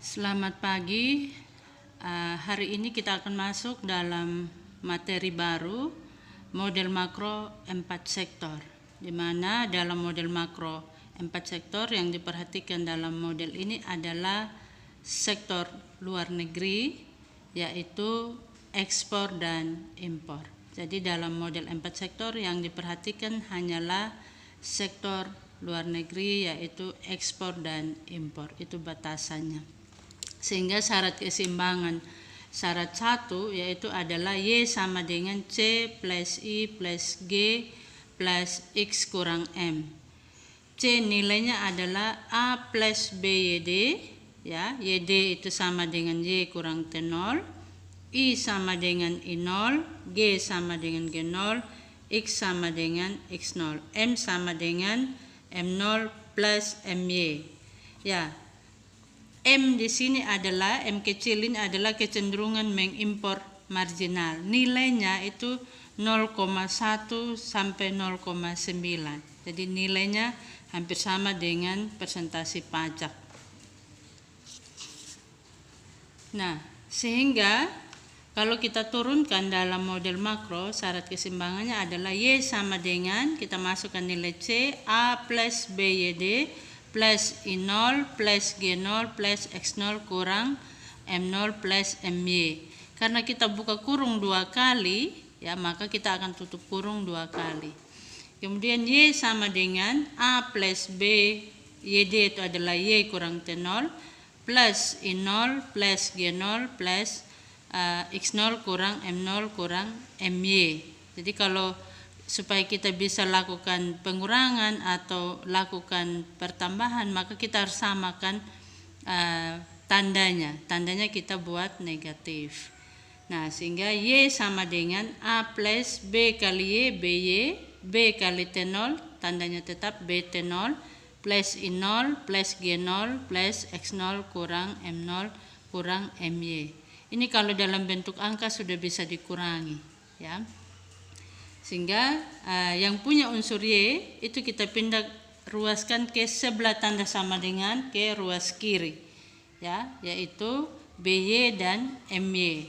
Selamat pagi. Hari ini kita akan masuk dalam materi baru, model makro 4 sektor. Di mana dalam model makro 4 sektor yang diperhatikan dalam model ini adalah sektor luar negeri, yaitu ekspor dan impor. Jadi dalam model 4 sektor yang diperhatikan hanyalah sektor luar negeri, yaitu ekspor dan impor. Itu batasannya. Sehingga syarat keseimbangan syarat 1 yaitu adalah Y sama dengan C plus I plus G plus X kurang M. C nilainya adalah A plus BYD, ya, YD itu sama dengan Y kurang T0, I sama dengan I0, G sama dengan G0, X sama dengan X0, M sama dengan M0 plus MY. Ya, M di sini adalah, M kecil ini adalah kecenderungan mengimpor marginal. Nilainya itu 0,1 sampai 0,9. Jadi nilainya hampir sama dengan persentase pajak. Nah, sehingga kalau kita turunkan dalam model makro, syarat keseimbangannya adalah Y sama dengan, kita masukkan nilai C, A plus BYD plus I0 plus G0 plus X0 kurang M0 plus MY. Karena kita buka kurung 2 kali, ya, maka kita akan tutup kurung 2 kali. Kemudian Y sama dengan A plus B, YD itu adalah Y kurang T0 plus I0 plus G0 plus X0 kurang M0 kurang MY. Jadi kalau supaya kita bisa lakukan pengurangan atau lakukan pertambahan, maka kita harus samakan tandanya. Tandanya kita buat negatif. Nah, sehingga Y sama dengan A plus B kali Y, BY, B kali T0, tandanya tetap B T0, plus I0 plus G0 plus X0 kurang M0 kurang MY. Ini kalau dalam bentuk angka sudah bisa dikurangi, ya. Sehingga yang punya unsur Y itu kita pindah ruaskan ke sebelah tanda sama dengan ke ruas kiri, ya, yaitu BY dan MY.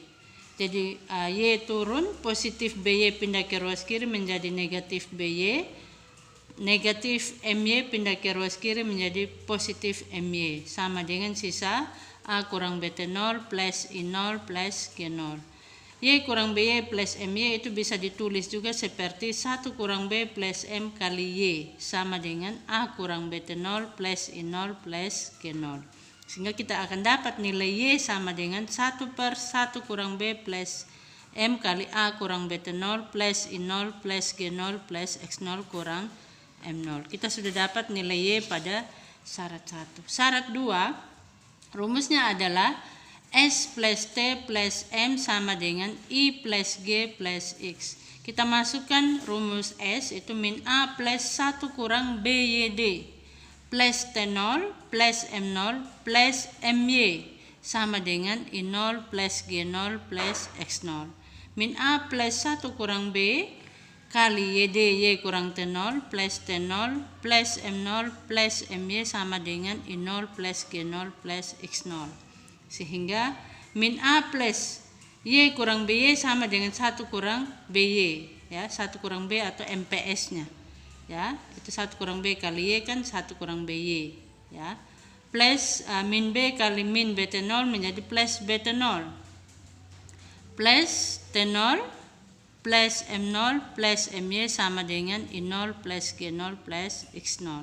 Jadi Y turun, positif BY pindah ke ruas kiri menjadi negatif BY, negatif MY pindah ke ruas kiri menjadi positif MY, sama dengan sisa A kurang BT0 plus I0 plus G0. Y kurang BY plus MY itu bisa ditulis juga seperti 1 kurang B plus M kali Y, sama dengan A kurang BT0 plus I0 plus G0. Sehingga kita akan dapat nilai Y sama dengan 1 per 1 kurang B plus M kali A kurang BT0 plus I0 plus G0 plus X0 kurang M0. Kita sudah dapat nilai Y pada syarat 1. Syarat 2, rumusnya adalah S plus T plus M sama dengan I plus G plus X. Kita masukkan rumus S itu min A plus 1 kurang BYD plus T0 plus M0 plus MY sama dengan I0 plus G0 plus X0. Min A plus 1 kurang B kali YD Y kurang T0 plus T0 plus M0 plus MY sama dengan I0 plus G0 plus X0. Sehingga min A plus Y kurang BY sama dengan 1 kurang BY, ya, 1 kurang B atau MPS-nya, ya, itu 1 kurang B kali Y kan 1 kurang BY, ya, plus min B kali min BT0 menjadi plus BT0 plus T0 plus M0 plus MY sama dengan I0 plus G0 plus X0.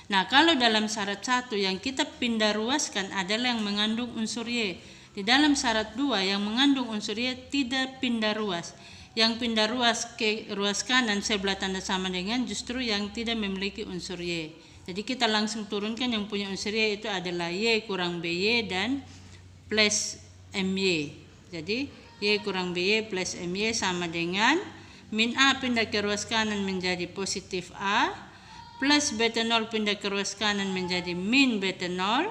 Nah, kalau dalam syarat 1 yang kita pindah ruaskan adalah yang mengandung unsur Y. Di dalam syarat 2 yang mengandung unsur Y tidak pindah ruas. Yang pindah ruas ke ruas kanan sebelah tanda sama dengan justru yang tidak memiliki unsur Y. Jadi kita langsung turunkan yang punya unsur Y itu adalah Y kurang BY dan plus MY. Jadi Y kurang BY plus MY sama dengan min A pindah ke ruas kanan menjadi positif A plus BT0 pindah ke ruas kanan menjadi min BT0.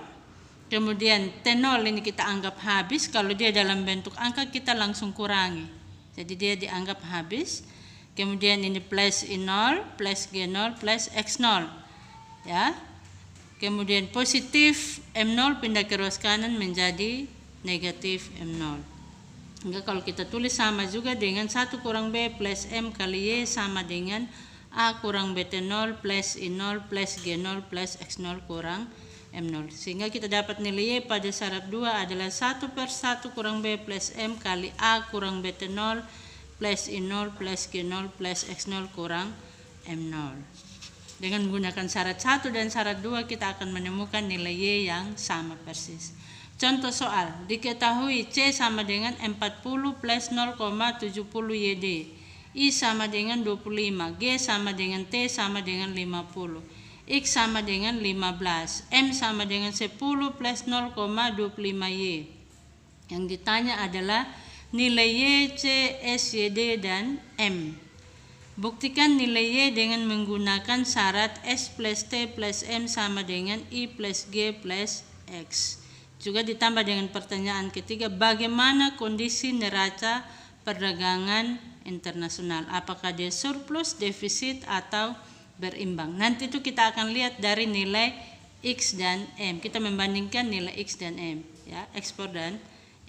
Kemudian T0 ini kita anggap habis, kalau dia dalam bentuk angka kita langsung kurangi. Jadi dia dianggap habis. Kemudian ini plus I0 plus G0 plus X0, ya. Kemudian positif M0 pindah ke ruas kanan menjadi negatif M0. Hingga kalau kita tulis sama juga dengan 1 kurang B plus M kali Y sama dengan A kurang BT0 plus I0 plus G0 plus X0 kurang M0. Sehingga kita dapat nilai Y pada syarat 2 adalah 1/1 kurang B plus M kali A kurang BT0 plus I0 plus G0 plus X0 kurang M0. Dengan menggunakan syarat 1 dan syarat 2 kita akan menemukan nilai Y yang sama persis. Contoh soal, diketahui C sama dengan 40 plus 0,70 YD, I sama dengan 25, G sama dengan T sama dengan 50, X sama dengan 15, M sama dengan 10 plus 0,25 Y. Yang ditanya adalah nilai Y, C, S, YD, dan M. Buktikan nilai Y dengan menggunakan syarat S plus T plus M sama dengan I plus G plus X. Juga ditambah dengan pertanyaan ketiga, bagaimana kondisi neraca perdagangan internasional? Apakah dia surplus, defisit, atau berimbang? Nanti itu kita akan lihat dari nilai X dan M. Kita membandingkan nilai X dan M, ya, ekspor dan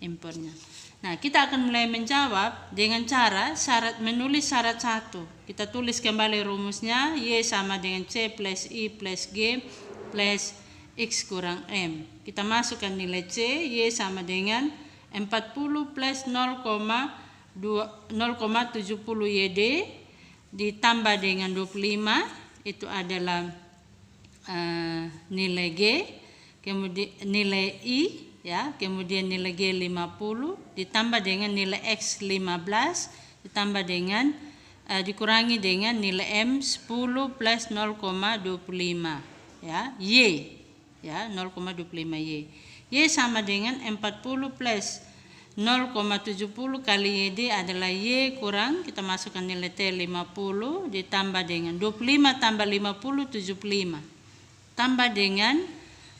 impornya. Nah, kita akan mulai menjawab dengan cara menulis syarat 1. Kita tulis kembali rumusnya, Y sama dengan C plus I plus G plus X kurang M. Kita masukkan nilai C, Y sama dengan 40 plus 0,70 YD ditambah dengan 25, itu adalah nilai G, kemudian nilai I, ya, kemudian nilai G 50 ditambah dengan nilai X 15 ditambah dengan dikurangi dengan nilai M 10 plus 0,25, ya, Y, ya, 0,25 Y. Y sama dengan 40 plus 0,70 kali YD adalah Y kurang, kita masukkan nilai T 50 ditambah dengan 25 tambah 50 75 tambah dengan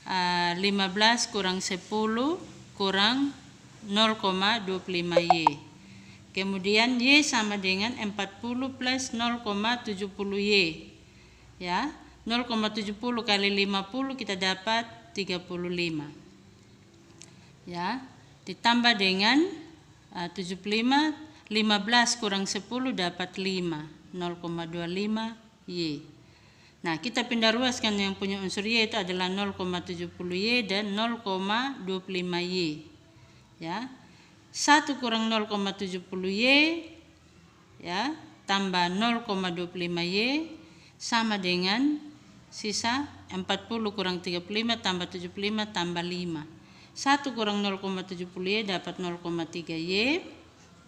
15 kurang 10 kurang 0,25 Y. Kemudian Y sama dengan 40 plus 0,70 Y, ya, 0,70 kali 50 kita dapat 35, ya, ditambah dengan 75, 15 kurang 10 dapat 5, 0,25 Y. Nah, kita pindah ruaskan yang punya unsur Y itu adalah 0,70 Y dan 0,25 Y, ya. 1 kurang 0,70 Y, ya, tambah 0,25 Y sama dengan sisa 40 kurang 35 tambah 75 tambah 5. 1 kurang 0,70 Y dapat 0,3 Y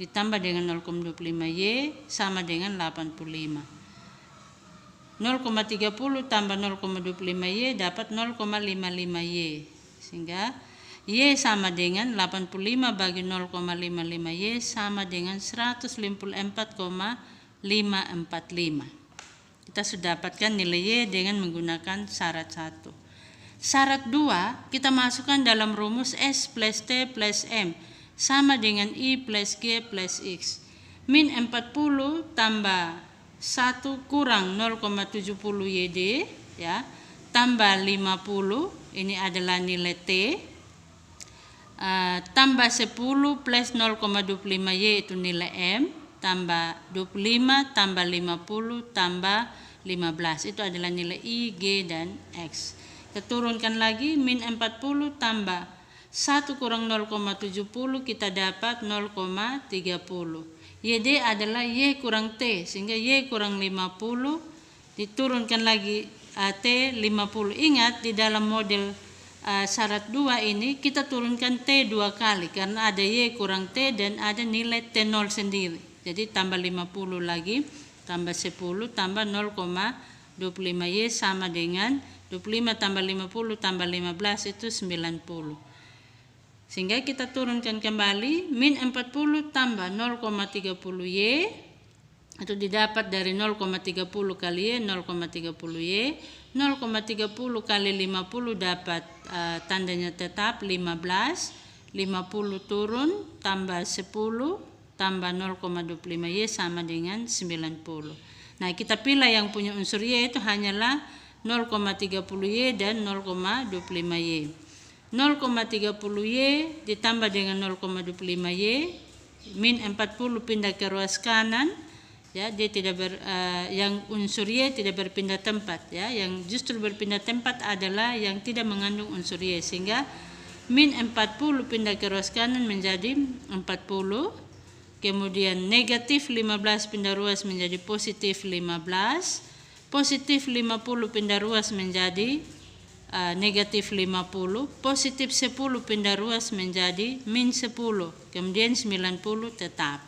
ditambah dengan 0,25 Y sama dengan 85. 0,30 tambah 0,25 Y dapat 0,55 Y. Sehingga Y sama dengan 85 bagi 0,55 Y sama dengan 154,545. Kita sudah dapatkan nilai Y dengan menggunakan syarat 1. Syarat 2 kita masukkan dalam rumus S plus T plus M sama dengan I plus G plus X. Min 40 tambah 1 kurang 0,70 YD, ya, tambah 50, ini adalah nilai T, tambah 10 plus 0,25 Y itu nilai M, tambah 25 tambah 50 tambah 15 itu adalah nilai I, G, dan X. Kita turunkan lagi, min 40 tambah 1 kurang 0,70 kita dapat 0,30. YD adalah Y kurang T, sehingga Y kurang 50 diturunkan lagi T 50. Ingat di dalam model syarat 2 ini kita turunkan T 2 kali karena ada Y kurang T dan ada nilai T0 sendiri. Jadi tambah 50 lagi, tambah 10 tambah 0,25 Y sama dengan 25 tambah 50 tambah 15 itu 90. Sehingga kita turunkan kembali, min 40 tambah 0,30 Y itu didapat dari 0,30 kali Y, 0,30 Y. 0,30 kali 50 dapat tandanya tetap 15. 50 turun tambah 10 tambah 0,25 Y sama dengan 90. Nah, kita pilih yang punya unsur Y itu hanyalah 0,30Y dan 0,25Y. 0,30Y ditambah dengan 0,25Y, min 40 pindah ke ruas kanan, ya, dia tidak yang unsur Y tidak berpindah tempat, ya. Yang justru berpindah tempat adalah yang tidak mengandung unsur Y, sehingga min 40 pindah ke ruas kanan menjadi 40, kemudian negatif 15 pindah ruas menjadi positif 15, positif 50 pindah ruas menjadi negatif 50, positif 10 pindah ruas menjadi min 10, kemudian 90 tetap.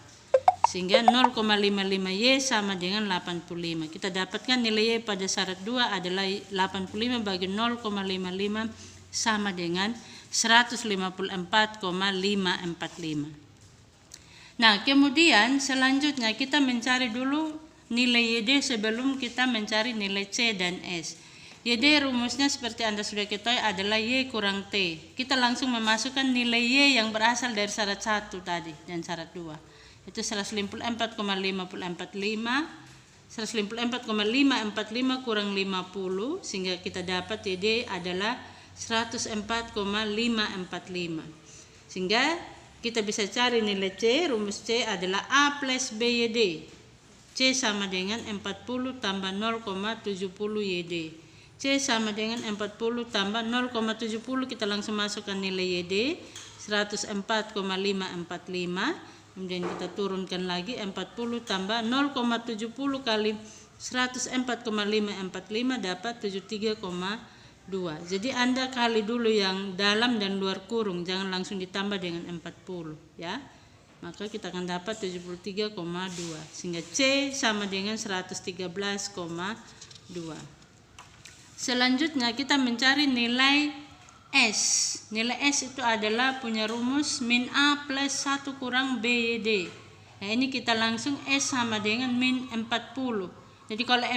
Sehingga 0,55Y sama dengan 85. Kita dapatkan nilai Y pada syarat 2 adalah 85 bagi 0,55 sama dengan 154,545. Nah, kemudian selanjutnya kita mencari dulu nilai YD sebelum kita mencari nilai C dan S. YD rumusnya seperti Anda sudah ketahui adalah Y kurang T. Kita langsung memasukkan nilai Y yang berasal dari syarat 1 tadi dan syarat 2. Itu 154,545. 154,545 kurang 50, sehingga kita dapat YD adalah 104,545. Sehingga kita bisa cari nilai C. Rumus C adalah A plus BYD. C sama dengan 40 tambah 0,70 YD. C sama dengan 40 tambah 0,70, kita langsung masukkan nilai YD 104,545. Kemudian kita turunkan lagi 40 tambah 0,70 kali 104,545 dapat 73,2. Jadi Anda kali dulu yang dalam dan luar kurung, jangan langsung ditambah dengan 40, ya. Maka kita akan dapat 73,2, sehingga C sama dengan 113,2. Selanjutnya kita mencari nilai S. Nilai S itu adalah punya rumus min A plus 1 kurang BYD. Nah, ini kita langsung S sama dengan min 40. Jadi kalau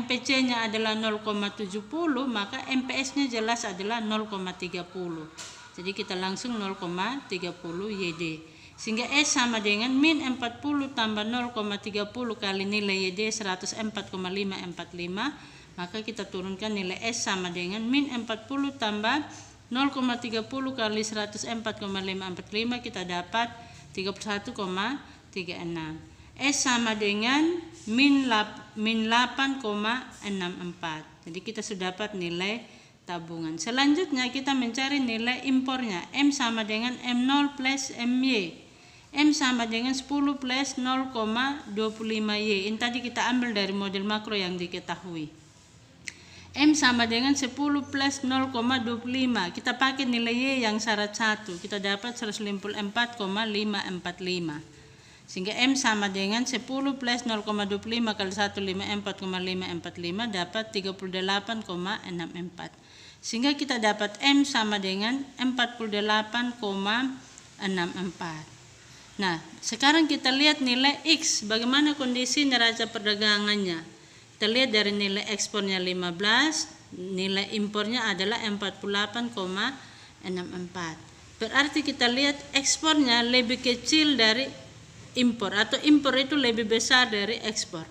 MPC-nya adalah 0,70, maka MPS-nya jelas adalah 0,30. Jadi kita langsung 0,30 YD. Sehingga S sama dengan min 40 tambah 0,30 kali nilai YD 104,545. Maka kita turunkan nilai S sama dengan min 40 tambah 0,30 kali 104,545, kita dapat 31,36. S sama dengan min 8,64. Jadi kita sudah dapat nilai tabungan. Selanjutnya kita mencari nilai impornya. M sama dengan M0 plus MY. M sama dengan 10 plus 0,25Y. Ini tadi kita ambil dari model makro yang diketahui. M sama dengan 10 plus 0,25. Kita pakai nilai Y yang syarat 1. Kita dapat 154,545. Sehingga M sama dengan 10 plus 0,25 kali 154,545 dapat 38,64. Sehingga kita dapat M sama dengan 48,64. Nah, sekarang kita lihat nilai X. Bagaimana kondisi neraca perdagangannya? Kita lihat dari nilai ekspornya 15, nilai impornya adalah 48,64. Berarti kita lihat ekspornya lebih kecil dari impor, atau impor itu lebih besar dari ekspor.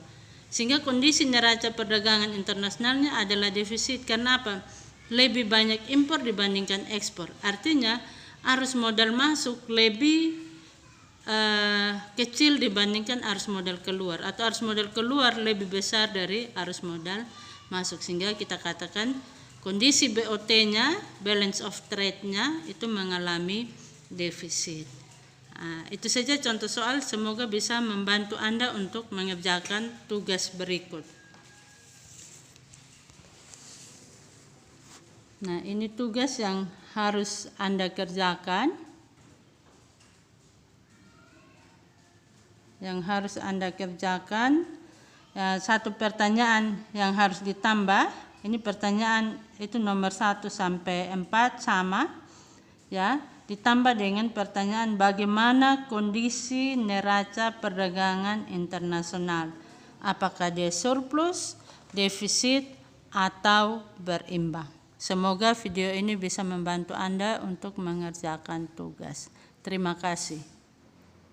Sehingga kondisi neraca perdagangan internasionalnya adalah defisit. Karena apa? Lebih banyak impor dibandingkan ekspor. Artinya arus modal masuk lebih kecil dibandingkan arus modal keluar, atau arus modal keluar lebih besar dari arus modal masuk, sehingga kita katakan kondisi BOT-nya, balance of trade-nya itu mengalami defisit. Itu saja contoh soal, semoga bisa membantu Anda untuk mengerjakan tugas berikut. Nah, ini tugas yang harus Anda kerjakan. Satu pertanyaan yang harus ditambah. Ini pertanyaan itu nomor 1 sampai 4 sama, ya. Ditambah dengan pertanyaan bagaimana kondisi neraca perdagangan internasional. Apakah dia surplus, defisit, atau berimbang. Semoga video ini bisa membantu Anda untuk mengerjakan tugas. Terima kasih.